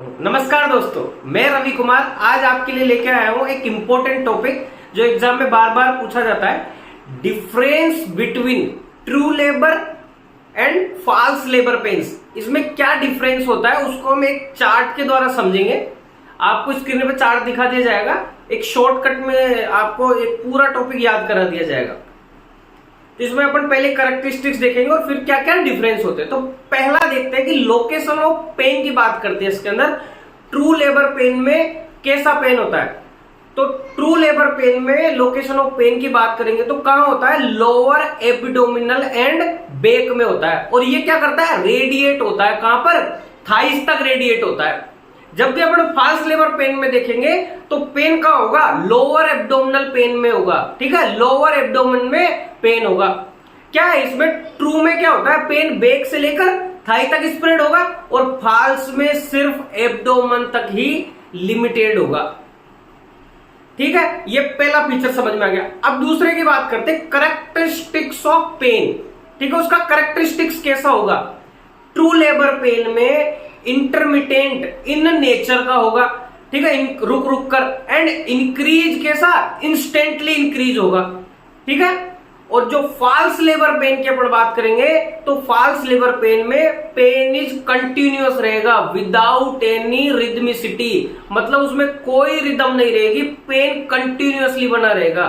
नमस्कार दोस्तों, मैं रवि कुमार आज आपके लिए लेकर आया हूं एक इंपॉर्टेंट टॉपिक जो एग्जाम में बार बार पूछा जाता है। Difference between true labour and false labour pains. इसमें क्या डिफरेंस होता है उसको हम एक चार्ट के द्वारा समझेंगे। आपको स्क्रीन पे चार्ट दिखा दिया जाएगा, एक शॉर्टकट में आपको एक पूरा टॉपिक याद करा दिया जाएगा। तो इसमें अपन पहले कैरेक्टरिस्टिक्स देखेंगे और फिर क्या क्या डिफरेंस होते हैं। तो पहला देखते हैं कि लोकेशन ऑफ पेन की बात करते हैं। इसके अंदर ट्रू लेबर पेन में कैसा पेन होता है। तो ट्रू लेबर पेन में लोकेशन ऑफ पेन की बात करेंगे तो कहां होता है, लोअर एब्डोमिनल एंड बैक में होता है। और ये क्या करता है, रेडिएट होता है। कहां पर, थाइस तक रेडिएट होता है। जबकि अपन फॉल्स लेबर पेन में देखेंगे तो पेन कहां होगा, लोअर एब्डोमिनल पेन में होगा। ठीक है, लोअर एब्डोमेन में पेन होगा। क्या है इसमें, ट्रू में क्या होता है, पेन बैक से लेकर थाई तक स्प्रेड होगा और फॉल्स में सिर्फ एब्डोमेन तक ही लिमिटेड होगा। ठीक है, ये पहला फीचर समझ में आ गया। अब दूसरे की बात करते हैं, कैरेक्टरिस्टिक्स ऑफ पेन। ठीक है, उसका कैरेक्टरिस्टिक्स कैसा होगा। ट्रू लेबर पेन में इंटरमिटेंट इन नेचर का होगा। ठीक है, रुक रुक कर, एंड इंक्रीज कैसा, इंस्टेंटली इंक्रीज होगा। ठीक है, और जो फॉल्स लेबर पेन की अपन बात करेंगे तो फॉल्स लेबर पेन में पेन इज कंटिन्यूअस रहेगा विदाउट एनी रिदमिसिटी। मतलब उसमें कोई रिदम नहीं रहेगी, पेन कंटिन्यूअसली बना रहेगा।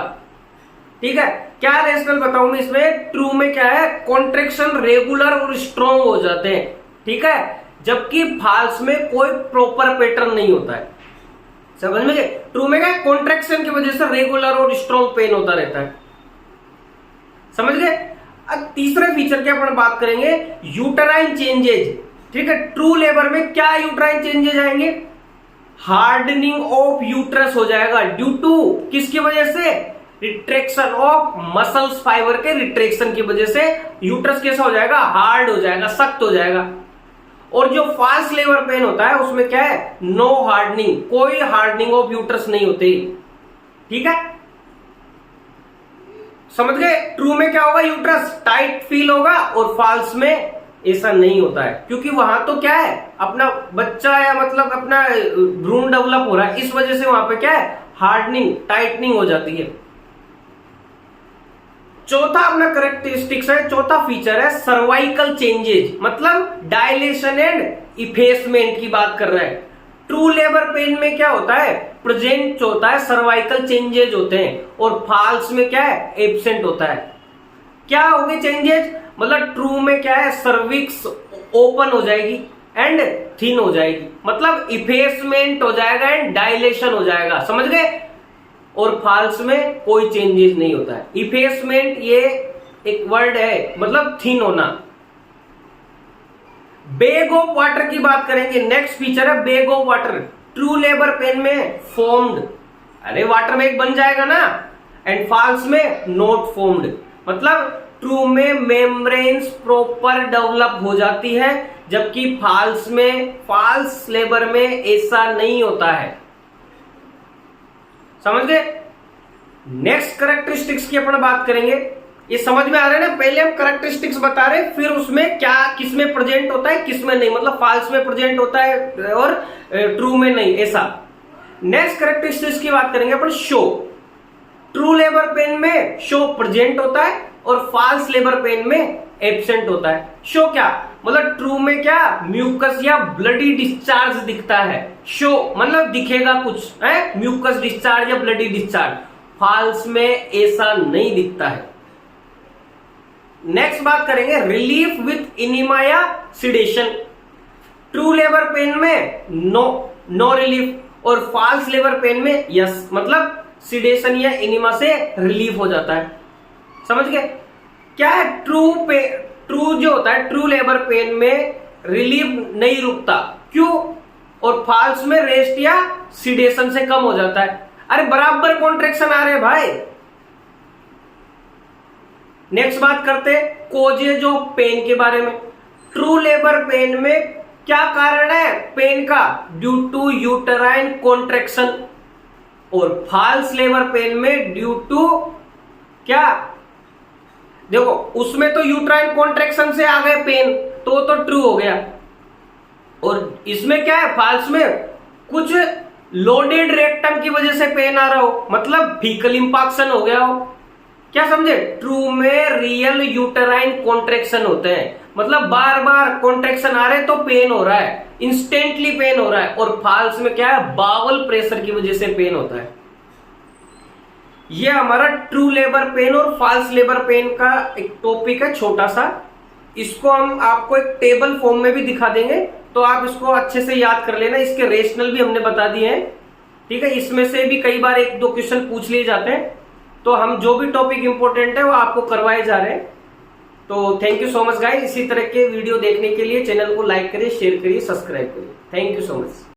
ठीक है, क्या रेशनल बताऊं मैं इसमें। ट्रू में क्या है, कॉन्ट्रेक्शन रेगुलर और स्ट्रॉन्ग हो जाते हैं। ठीक है, जबकि फॉल्स में कोई प्रॉपर पैटर्न नहीं होता है। समझ में गए। ट्रू में क्या, कॉन्ट्रेक्शन की वजह से रेगुलर और स्ट्रॉन्ग पेन होता रहता है। समझ गए। अब तीसरे फीचर की अपन बात करेंगे, यूटराइन चेंजेज। ठीक है, ट्रू लेबर में क्या यूटराइन चेंजेज आएंगे, हार्डनिंग ऑफ यूट्रस हो जाएगा ड्यू टू किसकी वजह से, रिट्रैक्शन ऑफ मसल्स फाइबर के रिट्रैक्शन की वजह से यूट्रस कैसा हो जाएगा, हार्ड हो जाएगा, सख्त हो जाएगा। और जो फॉल्स लेबर पेन होता है उसमें क्या है, नो हार्डनिंग, कोई हार्डनिंग ऑफ यूट्रस नहीं होती। ठीक है, समझ गए। ट्रू में क्या होगा, यूट्रस टाइट फील होगा और फॉल्स में ऐसा नहीं होता है, क्योंकि वहां तो क्या है, अपना बच्चा या मतलब अपना भ्रूण डेवलप हो रहा है, इस वजह से वहां पे क्या है, हार्डनिंग टाइटनिंग हो जाती है। चौथा अपना कैरेक्टरिस्टिक्स है, चौथा फीचर है सर्वाइकल चेंजेज। मतलब डायलेशन एंड इफेसमेंट की बात कर रहा है। ट्रू लेबर पेन में क्या होता है, प्रेजेंट होता है, सर्वाइकल चेंजेज होते हैं, और फॉल्स में क्या है, एब्सेंट होता है। क्या होंगे चेंजेज, मतलब ट्रू में क्या है, सर्विक्स ओपन हो जाएगी एंड थिन हो जाएगी, मतलब इफेसमेंट हो जाएगा एंड डायलेशन हो जाएगा। समझ गए। और फॉल्स में कोई चेंजेस नहीं होता है। इफेसमेंट ये एक वर्ड है, मतलब थिन होना। बैग ऑफ वाटर की बात करेंगे, नेक्स्ट फीचर है bag of water. True labour pain में फॉर्म्ड, अरे वाटर बैग बन जाएगा ना, एंड फॉल्स में नॉट फॉर्म्ड। मतलब ट्रू में मेम्ब्रेन्स प्रॉपर डेवलप हो जाती है, जबकि फॉल्स में, फॉल्स लेबर में ऐसा नहीं होता है। समझ गए। नेक्स्ट कैरेक्टरिस्टिक्स की अपन बात करेंगे। ये समझ में आ रहा है ना, पहले हम कैरेक्टरिस्टिक्स बता रहे हैं, फिर उसमें क्या किसमें प्रेजेंट होता है किसमें नहीं, मतलब फॉल्स में प्रेजेंट होता है और ट्रू में नहीं, ऐसा। नेक्स्ट कैरेक्टरिस्टिक्स की बात करेंगे अपन, शो। ट्रू लेबर पेन में शो प्रेजेंट होता है और फॉल्स लेबर पेन में एब्सेंट होता है। शो क्या, मतलब ट्रू में क्या, म्यूकस या ब्लडी डिस्चार्ज दिखता है। शो मतलब दिखेगा कुछ है, म्यूकस डिस्चार्ज या ब्लडी डिस्चार्ज। फॉल्स में ऐसा नहीं दिखता है। नेक्स्ट बात करेंगे, रिलीफ विथ इनिमा या सिडेशन। ट्रू लेबर पेन में नो रिलीफ और फॉल्स लेबर पेन में यस, मतलब सिडेशन या इनिमा से रिलीफ हो जाता है। समझ गए। क्या है, ट्रू जो होता है, ट्रू लेबर पेन में रिलीफ नहीं रुकता, क्यों, और फॉल्स में रेस्ट या सिडेशन से कम हो जाता है। अरे बराबर कॉन्ट्रेक्शन आ रहे भाई। नेक्स्ट बात करते हैं कोजेज ऑफ पेन के बारे में। ट्रू लेबर पेन में क्या कारण है पेन का, ड्यू टू यूटराइन कॉन्ट्रेक्शन, और फॉल्स लेबर पेन में ड्यू टू क्या, देखो उसमें तो यूट्राइन कॉन्ट्रेक्शन से आ गए पेन, तो ट्रू हो गया। और इसमें क्या है, फाल्स में कुछ लोडेड रेक्टम की वजह से पेन आ रहा हो, मतलब फीकल इंपाक्शन हो गया हो। क्या समझे? ट्रू में रियल यूटेराइन कॉन्ट्रेक्शन होते हैं, मतलब बार बार कॉन्ट्रेक्शन आ रहे तो पेन हो रहा है, इंस्टेंटली पेन हो रहा है। और फाल्स में क्या है, बावल प्रेशर की वजह से पेन होता है। ये हमारा ट्रू लेबर पेन और फाल्स लेबर पेन का एक टॉपिक है छोटा सा। इसको हम आपको एक टेबल फॉर्म में भी दिखा देंगे, तो आप इसको अच्छे से याद कर लेना। इसके रेशनल भी हमने बता दिए हैं, ठीक है। इसमें से भी कई बार एक दो क्वेश्चन पूछ लिए जाते हैं, तो हम जो भी टॉपिक इंपॉर्टेंट है वो आपको करवाए जा रहे हैं। तो thank you so much guys. इसी तरह के वीडियो देखने के लिए चैनल को लाइक करिए, शेयर करिए, सब्सक्राइब करिए। Thank you so much.